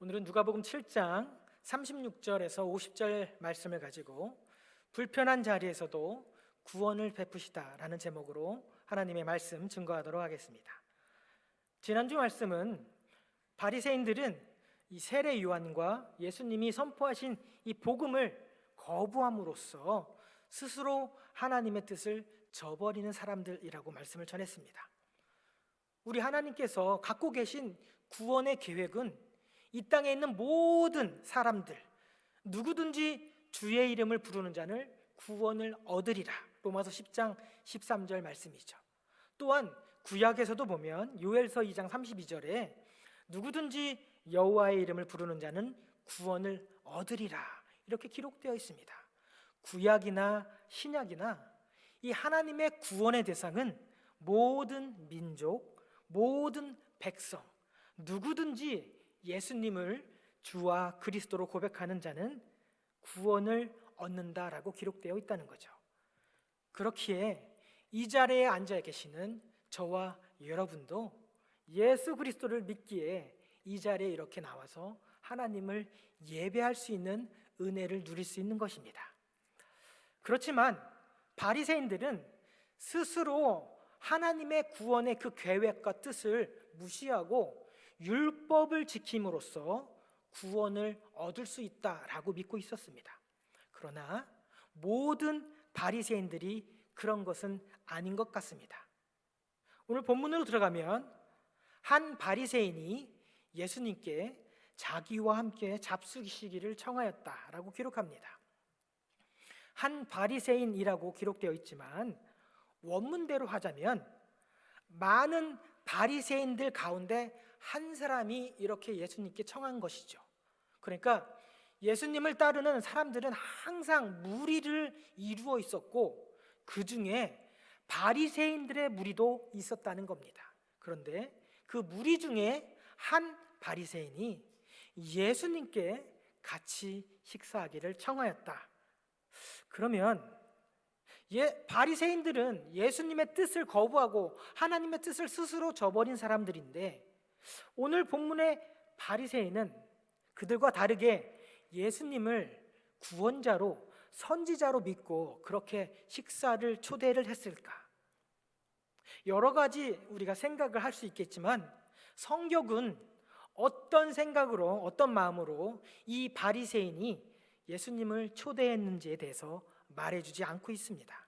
오늘은 누가복음 7장 36절에서 50절 말씀을 가지고 불편한 자리에서도 구원을 베푸시다라는 제목으로 하나님의 말씀 증거하도록 하겠습니다. 지난주 말씀은 바리새인들은 이 세례 요한과 예수님이 선포하신 이 복음을 거부함으로써 스스로 하나님의 뜻을 저버리는 사람들이라고 말씀을 전했습니다. 우리 하나님께서 갖고 계신 구원의 계획은 이 땅에 있는 모든 사람들, 누구든지 주의 이름을 부르는 자는 구원을 얻으리라. 로마서 10장 13절 말씀이죠. 또한 구약에서도 보면 요엘서 2장 32절에 누구든지 여호와의 이름을 부르는 자는 구원을 얻으리라 이렇게 기록되어 있습니다. 구약이나 신약이나 이 하나님의 구원의 대상은 모든 민족, 모든 백성, 누구든지 예수님을 주와 그리스도로 고백하는 자는 구원을 얻는다라고 기록되어 있다는 거죠. 그렇기에 이 자리에 앉아 계시는 저와 여러분도 예수 그리스도를 믿기에 이 자리에 이렇게 나와서 하나님을 예배할 수 있는 은혜를 누릴 수 있는 것입니다. 그렇지만 바리새인들은 스스로 하나님의 구원의 그 계획과 뜻을 무시하고 율법을 지킴으로써 구원을 얻을 수 있다라고 믿고 있었습니다. 그러나 모든 바리새인들이 그런 것은 아닌 것 같습니다. 오늘 본문으로 들어가면 한 바리새인이 예수님께 자기와 함께 잡수시기를 청하였다라고 기록합니다. 한 바리새인이라고 기록되어 있지만 원문대로 하자면 많은 바리새인들 가운데 한 사람이 이렇게 예수님께 청한 것이죠. 그러니까 예수님을 따르는 사람들은 항상 무리를 이루어 있었고 그 중에 바리새인들의 무리도 있었다는 겁니다. 그런데 그 무리 중에 한 바리새인이 예수님께 같이 식사하기를 청하였다. 그러면 바리새인들은 예수님의 뜻을 거부하고 하나님의 뜻을 스스로 저버린 사람들인데 오늘 본문의 바리새인은 그들과 다르게 예수님을 구원자로 선지자로 믿고 그렇게 식사를 초대를 했을까? 여러 가지 우리가 생각을 할 수 있겠지만 성경은 어떤 생각으로 어떤 마음으로 이 바리새인이 예수님을 초대했는지에 대해서 말해주지 않고 있습니다.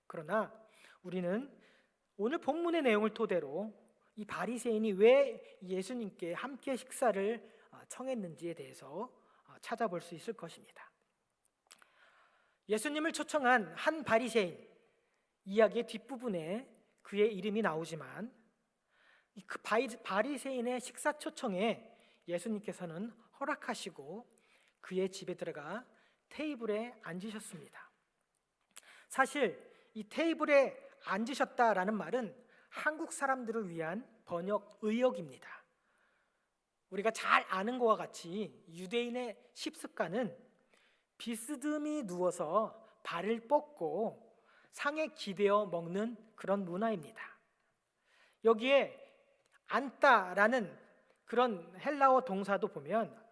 그러나 우리는 오늘 본문의 내용을 토대로 이 바리새인이 왜 예수님께 함께 식사를 청했는지에 대해서 찾아볼 수 있을 것입니다. 예수님을 초청한 한 바리새인 이야기의 뒷부분에 그의 이름이 나오지만 그 바리새인의 식사 초청에 예수님께서는 허락하시고 그의 집에 들어가 테이블에 앉으셨습니다. 사실 이 테이블에 앉으셨다라는 말은 한국 사람들을 위한 번역 의역입니다. 우리가 잘 아는 것과 같이 유대인의 식습관은 비스듬히 누워서 발을 뻗고 상에 기대어 먹는 그런 문화입니다. 여기에 앉다라는 그런 헬라어 동사도 보면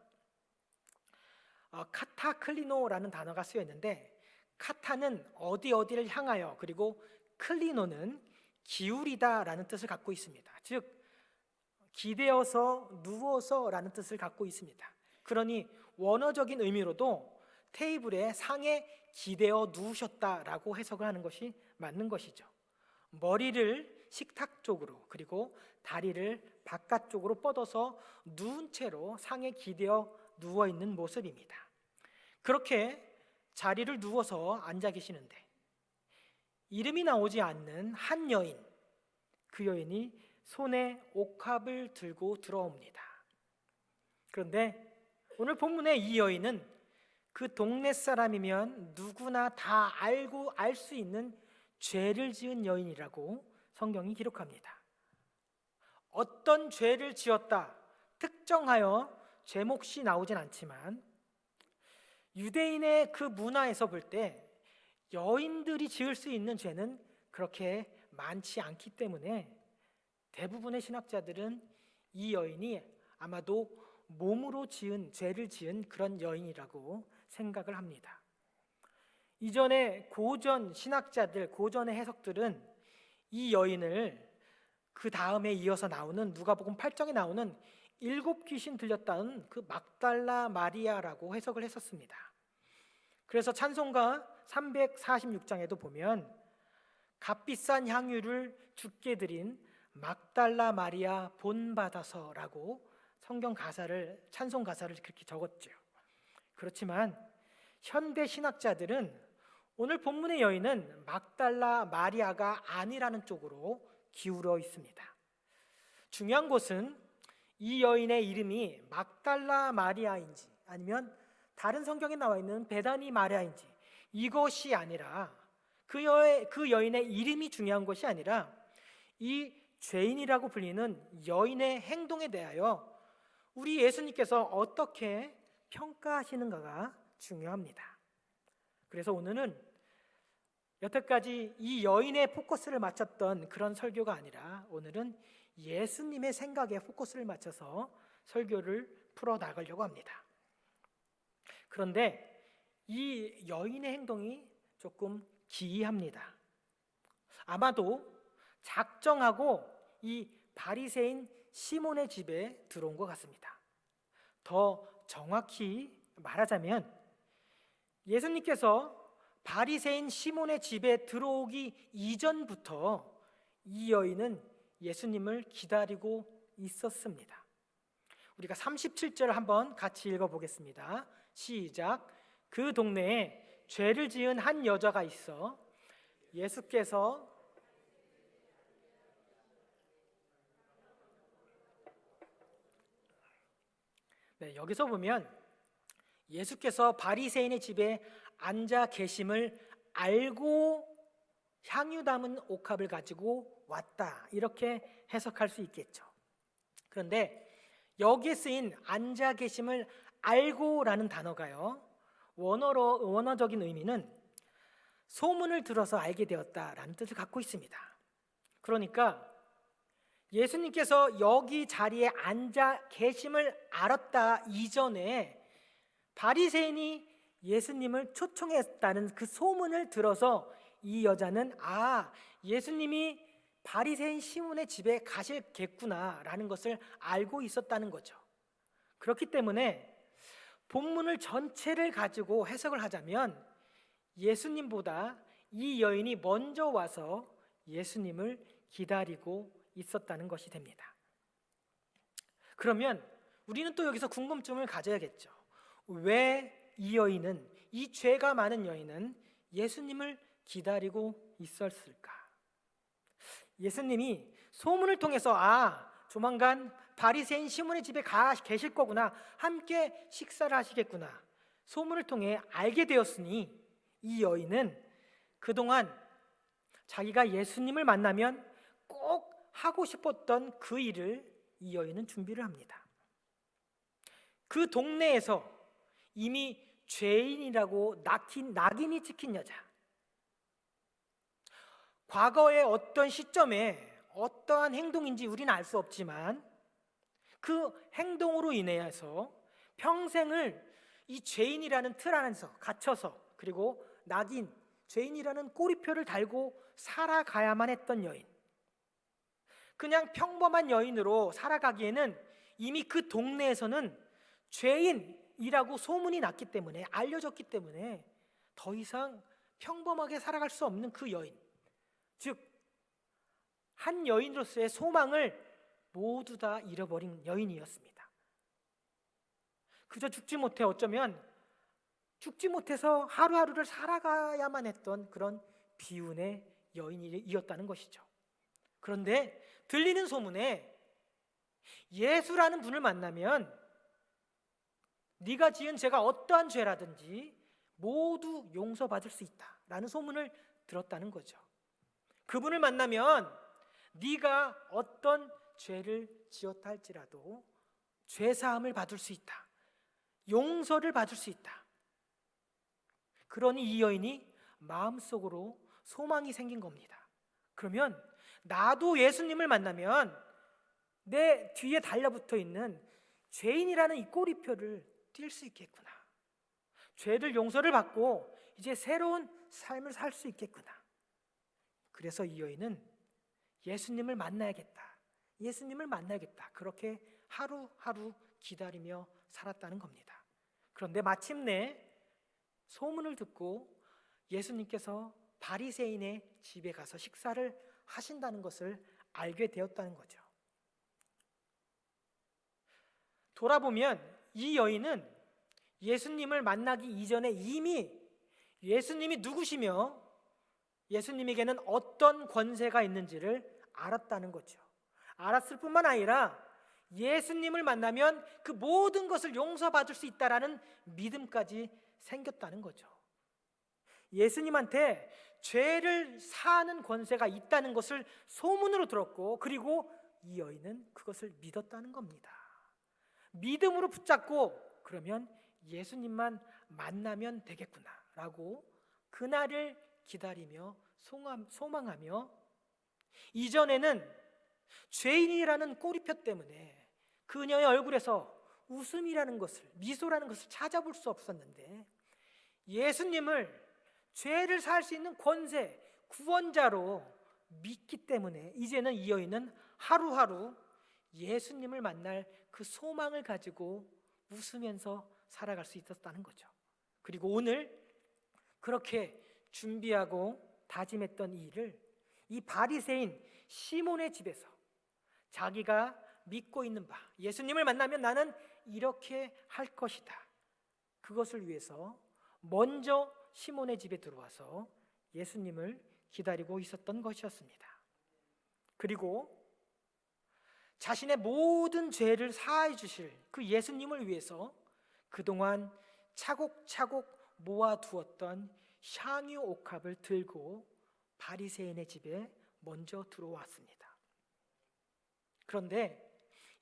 카타클리노라는 단어가 쓰여 있는데 카타는 어디를 향하여 그리고 클리노는 기울이다라는 뜻을 갖고 있습니다. 즉 기대어서 누워서라는 뜻을 갖고 있습니다. 그러니 원어적인 의미로도 테이블에 상에 기대어 누우셨다라고 해석을 하는 것이 맞는 것이죠. 머리를 식탁 쪽으로 그리고 다리를 바깥쪽으로 뻗어서 누운 채로 상에 기대어 누워 있는 모습입니다. 그렇게 자리를 누워서 앉아 계시는데 이름이 나오지 않는 한 여인, 그 여인이 손에 옥합을 들고 들어옵니다. 그런데 오늘 본문의 이 여인은 그 동네 사람이면 누구나 다 알 수 있는 죄를 지은 여인이라고 성경이 기록합니다. 어떤 죄를 지었다 특정하여 죄목이 나오진 않지만 유대인의 그 문화에서 볼 때 여인들이 지을 수 있는 죄는 그렇게 많지 않기 때문에 대부분의 신학자들은 이 여인이 아마도 몸으로 지은 죄를 지은 그런 여인이라고 생각을 합니다. 이전에 고전 신학자들, 고전의 해석들은 이 여인을 그 다음에 이어서 나오는 누가복음 8장에 나오는 7 귀신 들렸다는 그 막달라 마리아라고 해석을 했었습니다. 그래서 찬송가 346장에도 보면 값비싼 향유를 주께 드린 막달라 마리아 본받아서라고 성경 가사를, 찬송 가사를 그렇게 적었죠. 그렇지만 현대 신학자들은 오늘 본문의 여인은 막달라 마리아가 아니라는 쪽으로 기울어 있습니다. 중요한 것은 이 여인의 이름이 막달라 마리아인지 아니면 다른 성경에 나와 있는 베다니 마리아인지 이것이 아니라 그 여인의 이름이 중요한 것이 아니라 이 죄인이라고 불리는 여인의 행동에 대하여 우리 예수님께서 어떻게 평가하시는가가 중요합니다. 그래서 오늘은 여태까지 이 여인의 포커스를 맞췄던 그런 설교가 아니라 오늘은 예수님의 생각에 포커스를 맞춰서 설교를 풀어나가려고 합니다. 그런데 이 여인의 행동이 조금 기이합니다. 아마도 작정하고 이 바리새인 시몬의 집에 들어온 것 같습니다. 더 정확히 말하자면 예수님께서 바리새인 시몬의 집에 들어오기 이전부터 이 여인은 예수님을 기다리고 있었습니다. 우리가 37절 한번 같이 읽어보겠습니다. 시작. 그 동네에 죄를 지은 한 여자가 있어 예수께서 여기서 보면 예수께서 바리새인의 집에 앉아 계심을 알고 향유 담은 옥합을 가지고 왔다, 이렇게 해석할 수 있겠죠. 그런데 여기에 쓰인 앉아 계심을 알고라는 단어가요, 원어적인 의미는 소문을 들어서 알게 되었다라는 뜻을 갖고 있습니다. 그러니까 예수님께서 여기 자리에 앉아 계심을 알았다 이전에 바리새인이 예수님을 초청했다는 그 소문을 들어서 이 여자는 예수님이 바리새인 시몬의 집에 가실겠구나라는 것을 알고 있었다는 거죠. 그렇기 때문에 본문을 전체를 가지고 해석을 하자면 예수님보다 이 여인이 먼저 와서 예수님을 기다리고 있었다는 것이 됩니다. 그러면 우리는 또 여기서 궁금증을 가져야겠죠. 왜 이 여인은, 이 죄가 많은 여인은 예수님을 기다리고 있었을까? 예수님이 소문을 통해서 조만간 바리새인 시몬의 집에 계실 거구나, 함께 식사를 하시겠구나, 소문을 통해 알게 되었으니 이 여인은 그동안 자기가 예수님을 만나면 꼭 하고 싶었던 그 일을 이 여인은 준비를 합니다. 그 동네에서 이미 죄인이라고 낙인이 찍힌 여자, 과거의 어떤 시점에 어떠한 행동인지 우리는 알 수 없지만 그 행동으로 인해서 평생을 이 죄인이라는 틀 안에서 갇혀서, 그리고 낙인, 죄인이라는 꼬리표를 달고 살아가야만 했던 여인, 그냥 평범한 여인으로 살아가기에는 이미 그 동네에서는 죄인이라고 소문이 났기 때문에, 알려졌기 때문에 더 이상 평범하게 살아갈 수 없는 그 여인, 즉 한 여인으로서의 소망을 모두 다 잃어버린 여인이었습니다. 그저 죽지 못해, 어쩌면 죽지 못해서 하루하루를 살아가야만 했던 그런 비운의 여인이었다는 것이죠. 그런데 들리는 소문에 예수라는 분을 만나면 네가 지은 죄가 어떠한 죄라든지 모두 용서받을 수 있다라는 소문을 들었다는 거죠. 그분을 만나면 네가 어떤 죄를 지었다 할지라도 죄사함을 받을 수 있다, 용서를 받을 수 있다. 그러니 이 여인이 마음속으로 소망이 생긴 겁니다. 그러면 나도 예수님을 만나면 내 뒤에 달라붙어 있는 죄인이라는 이 꼬리표를 뛸 수 있겠구나. 죄들 용서를 받고 이제 새로운 삶을 살 수 있겠구나. 그래서 이 여인은 예수님을 만나야겠다. 예수님을 만나야겠다. 그렇게 하루하루 기다리며 살았다는 겁니다. 그런데 마침내 소문을 듣고 예수님께서 바리새인의 집에 가서 식사를 하신다는 것을 알게 되었다는 거죠. 돌아보면 이 여인은 예수님을 만나기 이전에 이미 예수님이 누구시며 예수님에게는 어떤 권세가 있는지를 알았다는 거죠. 알았을 뿐만 아니라 예수님을 만나면 그 모든 것을 용서받을 수 있다라는 믿음까지 생겼다는 거죠. 예수님한테 죄를 사하는 권세가 있다는 것을 소문으로 들었고, 그리고 이 여인은 그것을 믿었다는 겁니다. 믿음으로 붙잡고 그러면 예수님만 만나면 되겠구나 라고 그날을 기다리며 소망하며, 이전에는 죄인이라는 꼬리표 때문에 그녀의 얼굴에서 웃음이라는 것을, 미소라는 것을 찾아볼 수 없었는데, 예수님을 죄를 사할 수 있는 권세, 구원자로 믿기 때문에 이제는 이 여인은 하루하루 예수님을 만날 그 소망을 가지고 웃으면서 살아갈 수 있었다는 거죠. 그리고 오늘 그렇게 준비하고 다짐했던 이 일을 이 바리새인 시몬의 집에서 자기가 믿고 있는 바, 예수님을 만나면 나는 이렇게 할 것이다, 그것을 위해서 먼저 시몬의 집에 들어와서 예수님을 기다리고 있었던 것이었습니다. 그리고 자신의 모든 죄를 사하여 주실 그 예수님을 위해서 그동안 차곡차곡 모아두었던 향유 옥합을 들고 바리새인의 집에 먼저 들어왔습니다. 그런데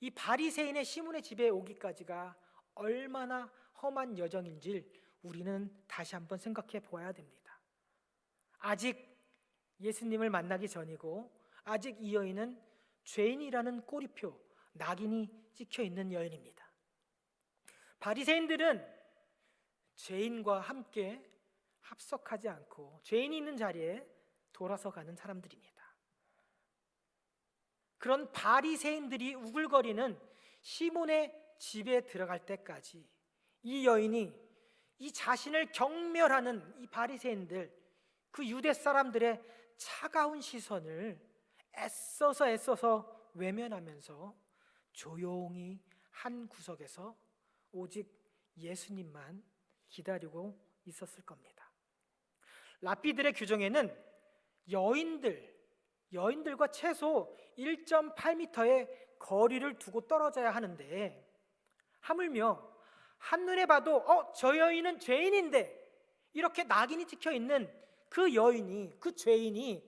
이 바리새인의 시몬의 집에 오기까지가 얼마나 험한 여정인지 우리는 다시 한번 생각해 보아야 됩니다. 아직 예수님을 만나기 전이고, 아직 이 여인은 죄인이라는 꼬리표, 낙인이 찍혀 있는 여인입니다. 바리새인들은 죄인과 함께 합석하지 않고 죄인이 있는 자리에 돌아서 가는 사람들입니다. 그런 바리새인들이 우글거리는 시몬의 집에 들어갈 때까지 이 여인이 이 자신을 경멸하는 이 바리새인들, 그 유대 사람들의 차가운 시선을 애써서 외면하면서 조용히 한 구석에서 오직 예수님만 기다리고 있었을 겁니다. 랍비들의 규정에는 여인들과 최소 1.8m의 거리를 두고 떨어져야 하는데, 하물며 한눈에 봐도 저 여인은 죄인인데 이렇게 낙인이 찍혀 있는 그 여인이, 그 죄인이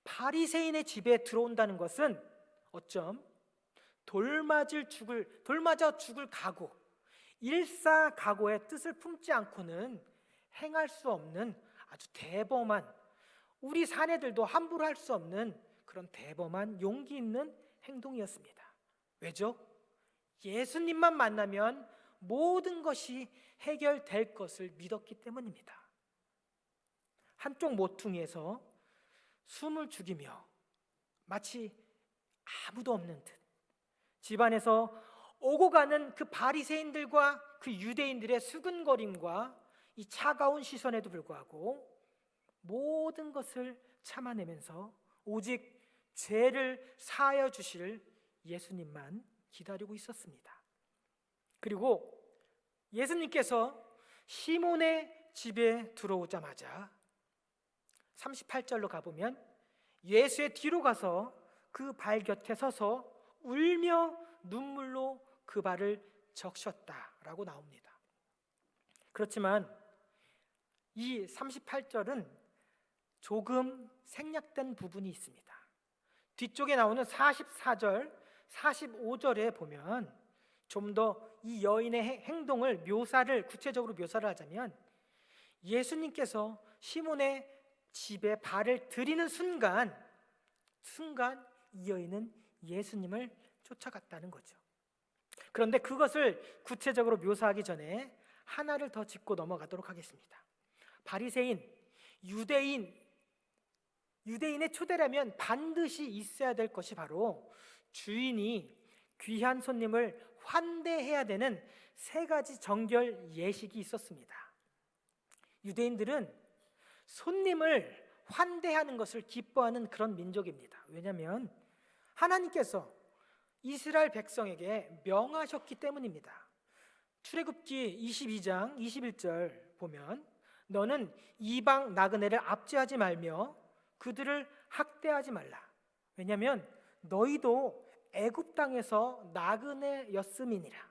바리새인의 집에 들어온다는 것은 어쩜 돌맞아 죽을 각오, 일사각오의 뜻을 품지 않고는 행할 수 없는 아주 대범한, 우리 사내들도 함부로 할 수 없는 그런 대범한 용기 있는 행동이었습니다. 왜죠? 예수님만 만나면 모든 것이 해결될 것을 믿었기 때문입니다. 한쪽 모퉁이에서 숨을 죽이며 마치 아무도 없는 듯 집안에서 오고 가는 그 바리새인들과 그 유대인들의 수근거림과 이 차가운 시선에도 불구하고 모든 것을 참아내면서 오직 죄를 사하여 주실 예수님만 기다리고 있었습니다. 그리고 예수님께서 시몬의 집에 들어오자마자 38절로 가보면 예수의 뒤로 가서 그 발 곁에 서서 울며 눈물로 그 발을 적셨다라고 나옵니다. 그렇지만 이 38절은 조금 생략된 부분이 있습니다. 뒤쪽에 나오는 44절, 45절에 보면 좀 더 이 여인의 행동을 구체적으로 묘사를 하자면, 예수님께서 시몬의 집에 발을 들이는 순간 이 여인은 예수님을 쫓아갔다는 거죠. 그런데 그것을 구체적으로 묘사하기 전에 하나를 더 짚고 넘어가도록 하겠습니다. 바리새인, 유대인의 초대라면 반드시 있어야 될 것이 바로 주인이 귀한 손님을 환대해야 되는 세 가지 정결 예식이 있었습니다. 유대인들은 손님을 환대하는 것을 기뻐하는 그런 민족입니다. 왜냐하면 하나님께서 이스라엘 백성에게 명하셨기 때문입니다. 출애굽기 22장 21절 보면 너는 이방 나그네를 압제하지 말며 그들을 학대하지 말라. 왜냐하면 너희도 애굽 땅에서 나그네였음이니라.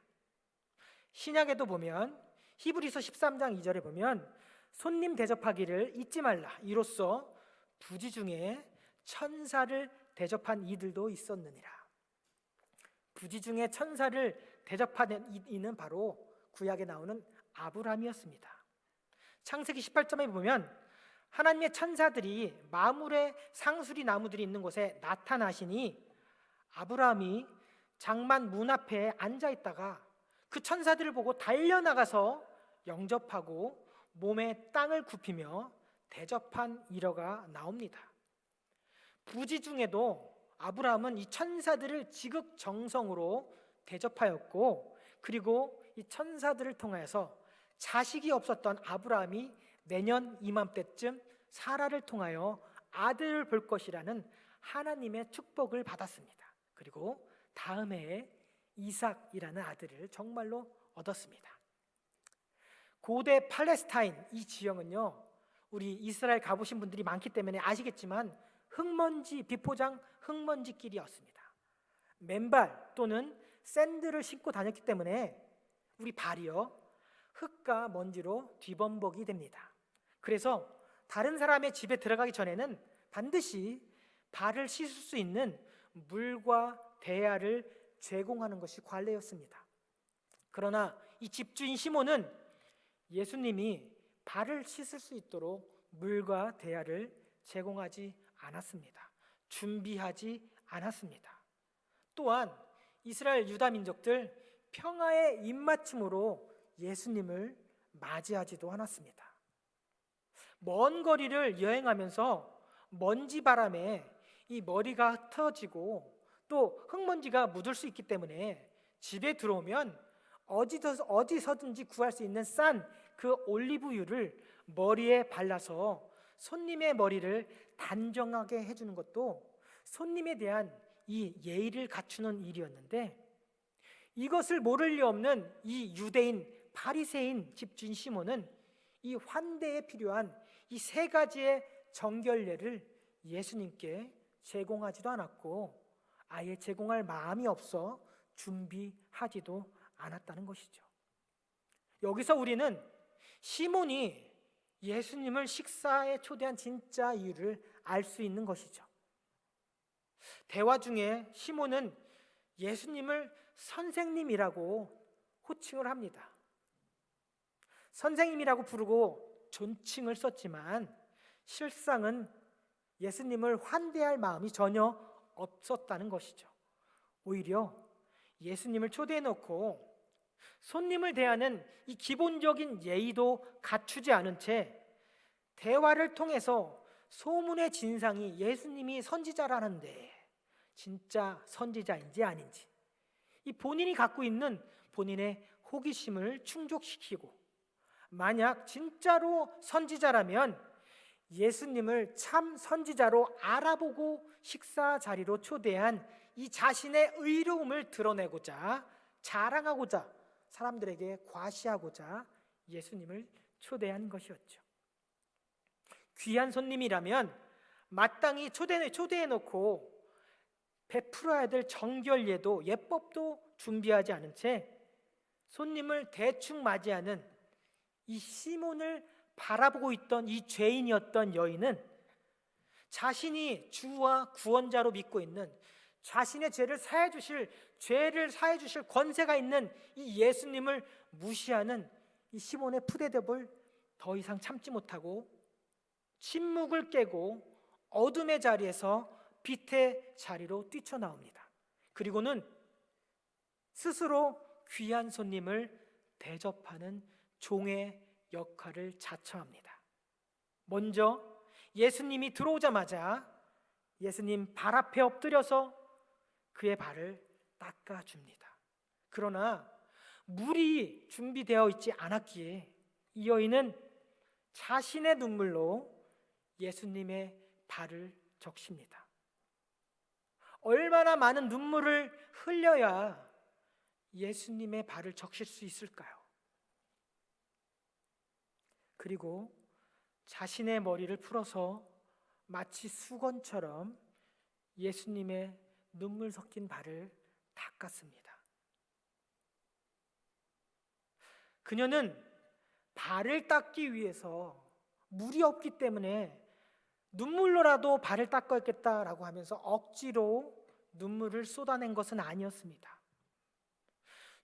신약에도 보면 히브리서 13장 2절에 보면 손님 대접하기를 잊지 말라. 이로써 부지 중에 천사를 대접한 이들도 있었느니라. 부지 중에 천사를 대접하는 이는 바로 구약에 나오는 아브라함이었습니다. 창세기 18장에 보면 하나님의 천사들이 마물의 상수리 나무들이 있는 곳에 나타나시니 아브라함이 장만 문 앞에 앉아 있다가 그 천사들을 보고 달려나가서 영접하고 몸에 땅을 굽히며 대접한 일화가 나옵니다. 부지 중에도 아브라함은 이 천사들을 지극정성으로 대접하였고, 그리고 이 천사들을 통하여서 자식이 없었던 아브라함이 내년 이맘때쯤 사라를 통하여 아들을 볼 것이라는 하나님의 축복을 받았습니다. 그리고 다음 해에 이삭이라는 아들을 정말로 얻었습니다. 고대 팔레스타인 이 지형은요, 우리 이스라엘 가보신 분들이 많기 때문에 아시겠지만 흙먼지, 비포장 흙먼지길이었습니다. 맨발 또는 샌들을 신고 다녔기 때문에 우리 발이요, 흙과 먼지로 뒤범벅이 됩니다. 그래서 다른 사람의 집에 들어가기 전에는 반드시 발을 씻을 수 있는 물과 대야를 제공하는 것이 관례였습니다. 그러나 이 집주인 시몬은 예수님이 발을 씻을 수 있도록 물과 대야를 제공하지 않았습니다. 준비하지 않았습니다. 또한 이스라엘 유다 민족들 평화의 입맞춤으로 예수님을 맞이하지도 않았습니다. 먼 거리를 여행하면서 먼지 바람에 이 머리가 흩어지고 또 흙먼지가 묻을 수 있기 때문에 집에 들어오면 어디서든지 구할 수 있는 싼 그 올리브유를 머리에 발라서 손님의 머리를 단정하게 해주는 것도 손님에 대한 이 예의를 갖추는 일이었는데, 이것을 모를 리 없는 이 유대인 바리새인 집주인 시몬은 이 환대에 필요한 이 세 가지의 정결례를 예수님께 제공하지도 않았고 아예 제공할 마음이 없어 준비하지도 않았다는 것이죠. 여기서 우리는 시몬이 예수님을 식사에 초대한 진짜 이유를 알 수 있는 것이죠. 대화 중에 시몬은 예수님을 선생님이라고 호칭을 합니다. 선생님이라고 부르고 존칭을 썼지만 실상은 예수님을 환대할 마음이 전혀 없었다는 것이죠. 오히려 예수님을 초대해 놓고 손님을 대하는 이 기본적인 예의도 갖추지 않은 채 대화를 통해서 소문의 진상이 예수님이 선지자라는데 진짜 선지자인지 아닌지 이 본인이 갖고 있는 본인의 호기심을 충족시키고, 만약 진짜로 선지자라면 예수님을 참 선지자로 알아보고 식사 자리로 초대한 이 자신의 의로움을 드러내고자, 자랑하고자, 사람들에게 과시하고자 예수님을 초대한 것이었죠. 귀한 손님이라면 마땅히 초대해놓고 베풀어야 될 정결례도 예법도 준비하지 않은 채 손님을 대충 맞이하는 이 시몬을 바라보고 있던 이 죄인이었던 여인은 자신이 주와 구원자로 믿고 있는, 자신의 죄를 사해 주실 권세가 있는 이 예수님을 무시하는 이 시몬의 푸대접을 더 이상 참지 못하고 침묵을 깨고 어둠의 자리에서 빛의 자리로 뛰쳐나옵니다. 그리고는 스스로 귀한 손님을 대접하는 종의 역할을 자처합니다. 먼저 예수님이 들어오자마자 예수님 발 앞에 엎드려서 그의 발을 닦아줍니다. 그러나 물이 준비되어 있지 않았기에 이 여인은 자신의 눈물로 예수님의 발을 적십니다. 얼마나 많은 눈물을 흘려야 예수님의 발을 적실 수 있을까요? 그리고 자신의 머리를 풀어서 마치 수건처럼 예수님의 눈물 섞인 발을 닦았습니다. 그녀는 발을 닦기 위해서 물이 없기 때문에 눈물로라도 발을 닦았겠다라고 하면서 억지로 눈물을 쏟아낸 것은 아니었습니다.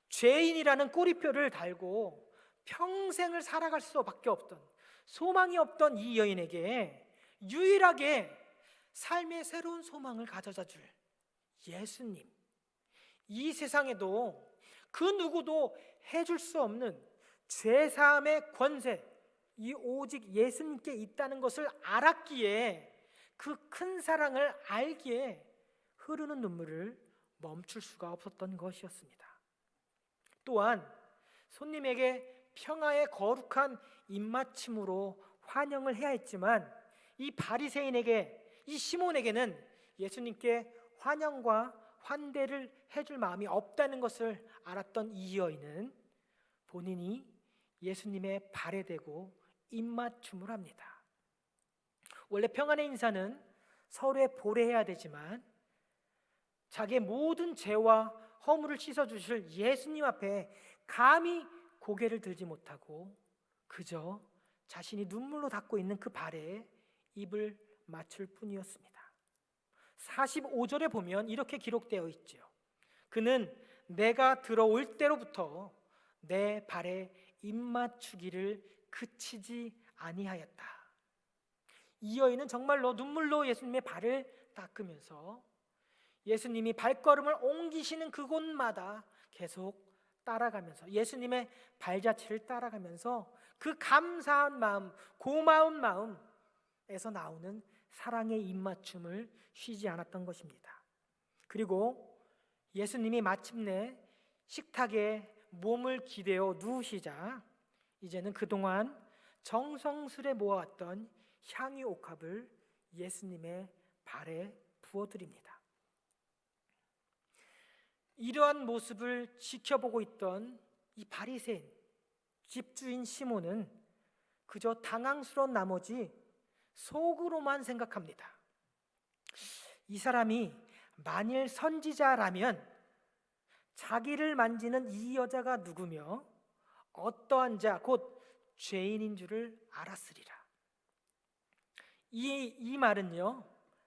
죄인이라는 꼬리표를 달고 평생을 살아갈 수밖에 없던, 소망이 없던 이 여인에게 유일하게 삶의 새로운 소망을 가져다 줄 예수님, 이 세상에도 그 누구도 해줄 수 없는 죄사함의 권세, 이 오직 예수님께 있다는 것을 알았기에, 그 큰 사랑을 알기에 흐르는 눈물을 멈출 수가 없었던 것이었습니다. 또한 손님에게 평화의 거룩한 입맞춤으로 환영을 해야 했지만, 이 바리새인에게, 이 시몬에게는 예수님께 환영과 환대를 해줄 마음이 없다는 것을 알았던 이 여인은 본인이 예수님의 발에 대고 입맞춤을 합니다. 원래 평안의 인사는 서로의 보례해야 되지만 자기의 모든 죄와 허물을 씻어주실 예수님 앞에 감히 고개를 들지 못하고 그저 자신이 눈물로 닦고 있는 그 발에 입을 맞출 뿐이었습니다. 45절에 보면 이렇게 기록되어 있죠. 그는 내가 들어올 때로부터 내 발에 입맞추기를 그치지 아니하였다. 이 여인은 정말로 눈물로 예수님의 발을 닦으면서 예수님이 발걸음을 옮기시는 그곳마다 계속 따라가면서, 예수님의 발자취를 따라가면서 그 감사한 마음, 고마운 마음에서 나오는 사랑의 입맞춤을 쉬지 않았던 것입니다. 그리고 예수님이 마침내 식탁에 몸을 기대어 누우시자 이제는 그동안 정성스레 모아왔던 향유 옥합을 예수님의 발에 부어드립니다. 이러한 모습을 지켜보고 있던 이 바리새인 집주인 시몬은 그저 당황스러운 나머지 속으로만 생각합니다. 이 사람이 만일 선지자라면 자기를 만지는 이 여자가 누구며 어떠한 자 곧 죄인인 줄을 알았으리라. 이 말은요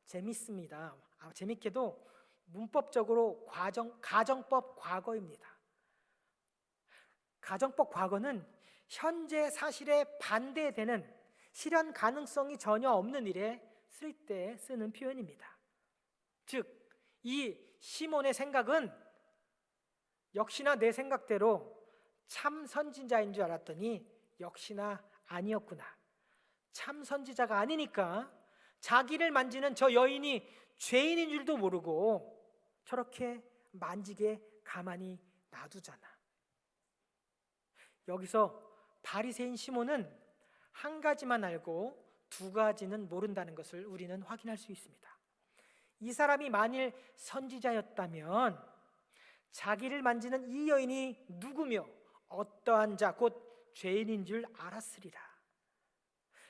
재밌습니다. 재밌게도 문법적으로 가정법 과거입니다. 가정법 과거는 현재 사실에 반대되는 실현 가능성이 전혀 없는 일에 쓸 때 쓰는 표현입니다. 즉 이 시몬의 생각은 역시나 내 생각대로 참 선지자인 줄 알았더니 역시나 아니었구나. 참 선지자가 아니니까 자기를 만지는 저 여인이 죄인인 줄도 모르고 저렇게 만지게 가만히 놔두잖아. 여기서 바리새인 시몬은 한 가지만 알고 두 가지는 모른다는 것을 우리는 확인할 수 있습니다. 이 사람이 만일 선지자였다면 자기를 만지는 이 여인이 누구며 어떠한 자 곧 죄인인 줄 알았으리라.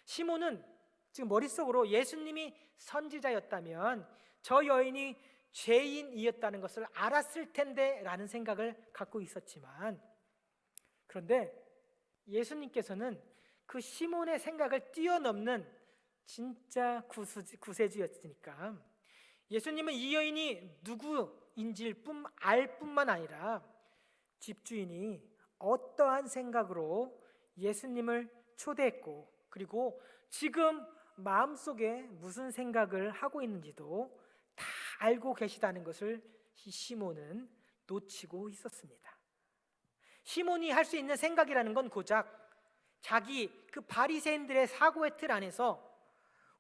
시몬은 지금 머릿속으로 예수님이 선지자였다면 저 여인이 죄인이었다는 것을 알았을 텐데 라는 생각을 갖고 있었지만, 그런데 예수님께서는 그 시몬의 생각을 뛰어넘는 진짜 구세주였으니까 예수님은 이 여인이 누구인지를 알 뿐만 아니라 집주인이 어떠한 생각으로 예수님을 초대했고 그리고 지금 마음속에 무슨 생각을 하고 있는지도 다 알고 계시다는 것을 시몬은 놓치고 있었습니다. 시몬이 할 수 있는 생각이라는 건 고작 자기 그 바리새인들의 사고의 틀 안에서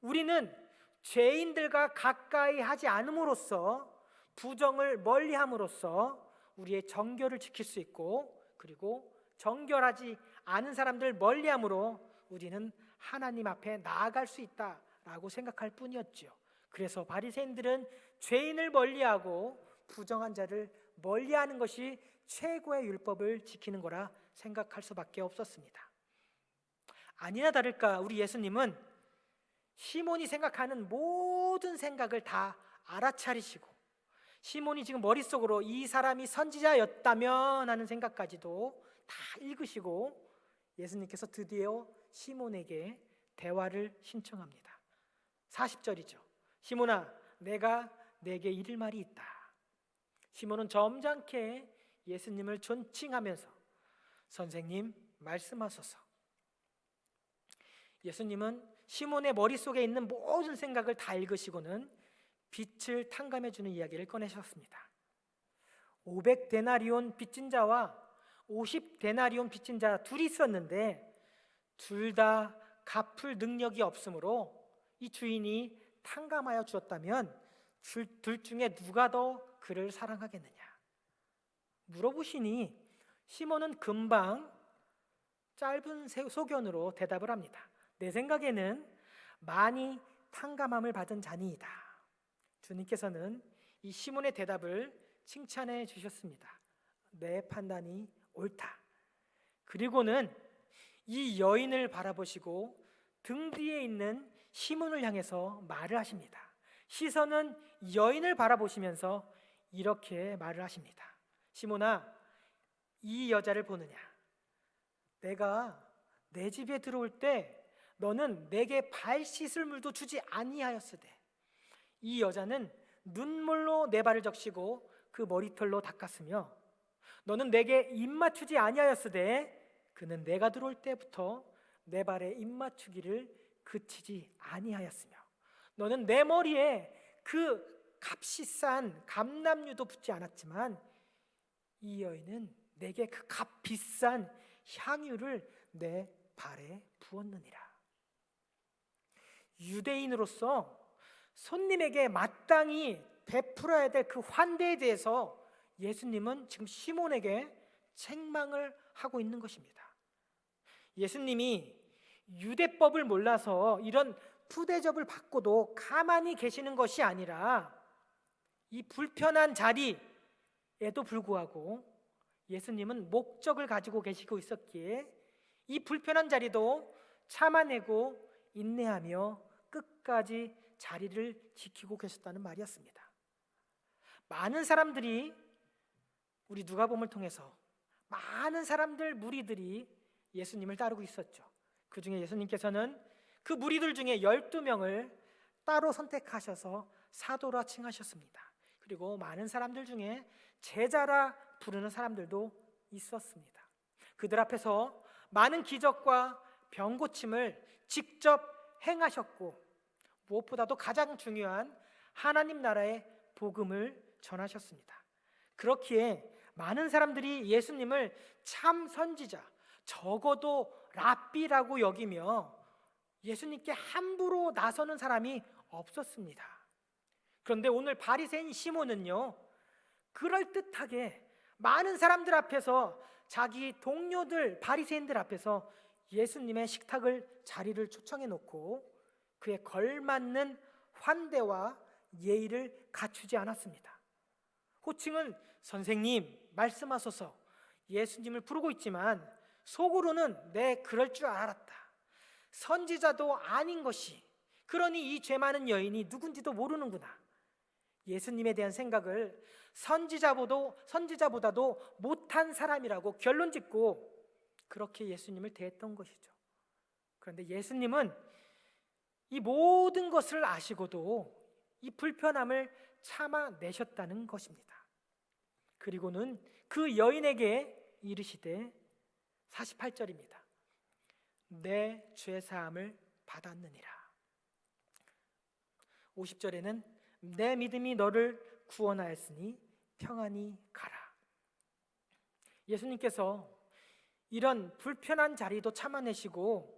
우리는 죄인들과 가까이 하지 않음으로써, 부정을 멀리함으로써 우리의 정결을 지킬 수 있고, 그리고 정결하지 않은 사람들 멀리함으로 우리는 하나님 앞에 나아갈 수 있다라고 생각할 뿐이었죠. 그래서 바리새인들은 죄인을 멀리하고 부정한 자를 멀리하는 것이 최고의 율법을 지키는 거라 생각할 수밖에 없었습니다. 아니나 다를까 우리 예수님은 시몬이 생각하는 모든 생각을 다 알아차리시고, 시몬이 지금 머릿속으로 이 사람이 선지자였다면 하는 생각까지도 다 읽으시고, 예수님께서 드디어 시몬에게 대화를 신청합니다. 40절이죠. 시몬아, 내가 내게 이를 말이 있다. 시몬은 점잖게 예수님을 존칭하면서 선생님 말씀하소서. 예수님은 시몬의 머릿속에 있는 모든 생각을 다 읽으시고는 빛을 탕감해주는 이야기를 꺼내셨습니다. 500데나리온 빚진 자와 50데나리온 빚진 자 둘이 있었는데 둘 다 갚을 능력이 없으므로 이 주인이 탕감하여 주었다면 둘 중에 누가 더 그를 사랑하겠느냐 물어보시니 시몬은 금방 짧은 소견으로 대답을 합니다. 내 생각에는 많이 탕감함을 받은 자니이다. 주님께서는 이 시몬의 대답을 칭찬해 주셨습니다. 내 판단이 옳다. 그리고는 이 여인을 바라보시고 등 뒤에 있는 시몬을 향해서 말을 하십니다. 시선은 여인을 바라보시면서 이렇게 말을 하십니다. 시몬아, 이 여자를 보느냐? 내가 내 집에 들어올 때 너는 내게 발 씻을 물도 주지 아니하였으되 이 여자는 눈물로 내 발을 적시고 그 머리털로 닦았으며 너는 내게 입 맞추지 아니하였으되 그는 내가 들어올 때부터 내 발에 입 맞추기를 그치지 아니하였으며 너는 내 머리에 그 값이 싼 감람유도 붓지 않았지만 이 여인은 내게 그 값 비싼 향유를 내 발에 부었느니라. 유대인으로서 손님에게 마땅히 베풀어야 될 그 환대에 대해서 예수님은 지금 시몬에게 책망을 하고 있는 것입니다. 예수님이 유대법을 몰라서 이런 푸대접을 받고도 가만히 계시는 것이 아니라 이 불편한 자리에도 불구하고 예수님은 목적을 가지고 계시고 있었기에 이 불편한 자리도 참아내고 인내하며 끝까지 자리를 지키고 계셨다는 말이었습니다. 많은 사람들이 우리 누가복음을 통해서 많은 사람들 무리들이 예수님을 따르고 있었죠. 그 중에 예수님께서는 그 무리들 중에 12명을 따로 선택하셔서 사도라 칭하셨습니다. 그리고 많은 사람들 중에 제자라 부르는 사람들도 있었습니다. 그들 앞에서 많은 기적과 병 고침을 직접 행하셨고 무엇보다도 가장 중요한 하나님 나라의 복음을 전하셨습니다. 그렇기에 많은 사람들이 예수님을 참 선지자, 적어도 랍비라고 여기며 예수님께 함부로 나서는 사람이 없었습니다. 그런데 오늘 바리새인 시몬은요, 그럴듯하게 많은 사람들 앞에서 자기 동료들 바리새인들 앞에서 예수님의 식탁을 자리를 초청해 놓고 그에 걸맞는 환대와 예의를 갖추지 않았습니다. 호칭은 선생님 말씀하소서 예수님을 부르고 있지만 속으로는 내 그럴 줄 알았다. 선지자도 아닌 것이 그러니 이 죄 많은 여인이 누군지도 모르는구나. 예수님에 대한 생각을 선지자보다도 못한 사람이라고 결론 짓고 그렇게 예수님을 대했던 것이죠. 그런데 예수님은 이 모든 것을 아시고도 이 불편함을 참아내셨다는 것입니다. 그리고는 그 여인에게 이르시되 48절입니다. 내 죄사함을 받았느니라. 50절에는 내 믿음이 너를 구원하였으니 평안히 가라. 예수님께서 이런 불편한 자리도 참아내시고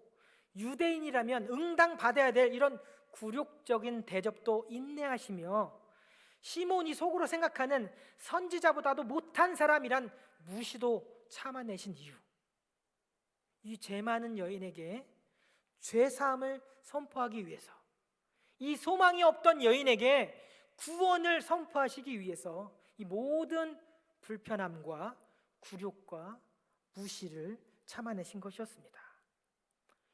유대인이라면 응당받아야 될 이런 굴욕적인 대접도 인내하시며 시몬이 속으로 생각하는 선지자보다도 못한 사람이란 무시도 참아내신 이유, 이 죄 많은 여인에게 죄사함을 선포하기 위해서, 이 소망이 없던 여인에게 구원을 선포하시기 위해서 이 모든 불편함과 굴욕과 무시를 참아내신 것이었습니다.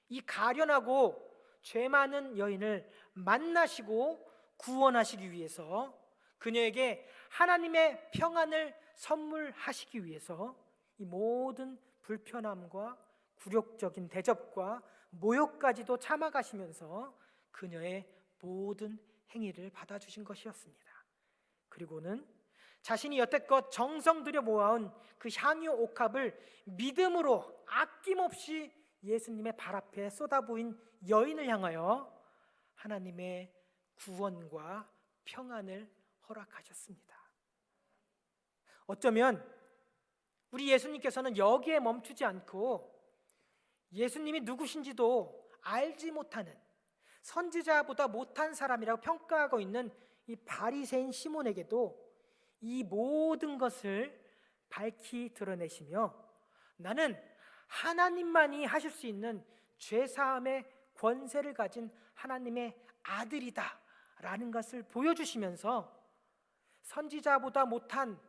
이 가련하고 죄 많은 여인을 만나시고 구원하시기 위해서, 그녀에게 하나님의 평안을 선물하시기 위해서 이 모든 불편함과 굴욕적인 대접과 모욕까지도 참아가시면서 그녀의 모든 행위를 받아주신 것이었습니다. 그리고는 자신이 여태껏 정성 들여 모아온 그 향유 옥합을 믿음으로 아낌없이 예수님의 발 앞에 쏟아부은 여인을 향하여 하나님의 구원과 평안을 허락하셨습니다. 어쩌면 우리 예수님께서는 여기에 멈추지 않고 예수님이 누구신지도 알지 못하는, 선지자보다 못한 사람이라고 평가하고 있는 이 바리새인 시몬에게도 이 모든 것을 밝히 드러내시며 나는 하나님만이 하실 수 있는 죄사함의 권세를 가진 하나님의 아들이다 라는 것을 보여주시면서 선지자보다 못한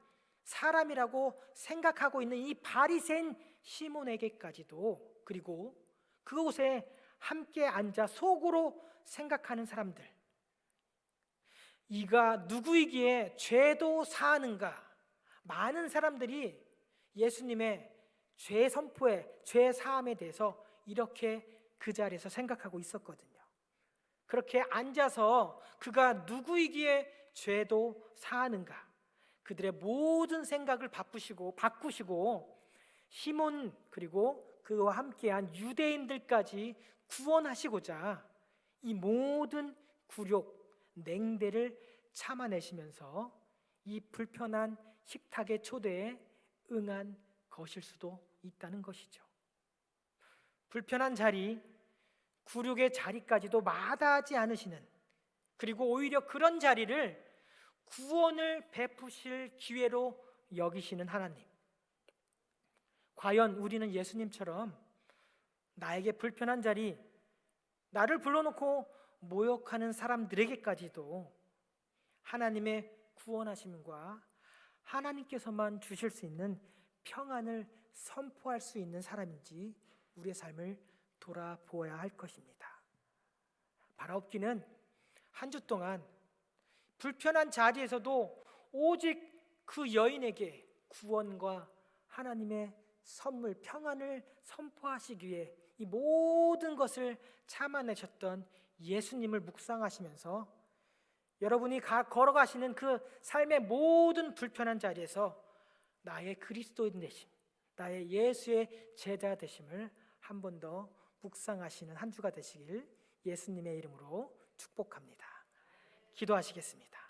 사람이라고 생각하고 있는 이 바리새인 시몬에게까지도, 그리고 그곳에 함께 앉아 속으로 생각하는 사람들, 이가 누구이기에 죄도 사하는가, 많은 사람들이 예수님의 죄 선포에, 죄 사함에 대해서 이렇게 그 자리에서 생각하고 있었거든요. 그렇게 앉아서 그가 누구이기에 죄도 사하는가, 그들의 모든 생각을 바꾸시고 시몬 그리고 그와 함께한 유대인들까지 구원하시고자 이 모든 굴욕, 냉대를 참아내시면서 이 불편한 식탁의 초대에 응한 것일 수도 있다는 것이죠. 불편한 자리, 굴욕의 자리까지도 마다하지 않으시는, 그리고 오히려 그런 자리를 구원을 베푸실 기회로 여기시는 하나님. 과연 우리는 예수님처럼 나에게 불편한 자리, 나를 불러놓고 모욕하는 사람들에게까지도 하나님의 구원하심과 하나님께서만 주실 수 있는 평안을 선포할 수 있는 사람인지 우리의 삶을 돌아보아야 할 것입니다. 바라옵기는 한 주 동안 불편한 자리에서도 오직 그 여인에게 구원과 하나님의 선물, 평안을 선포하시기 위해 이 모든 것을 참아내셨던 예수님을 묵상하시면서 여러분이 걸어가시는 그 삶의 모든 불편한 자리에서 나의 그리스도인 되심, 나의 예수의 제자 되심을 한 번 더 묵상하시는 한 주가 되시길 예수님의 이름으로 축복합니다. 기도하시겠습니다.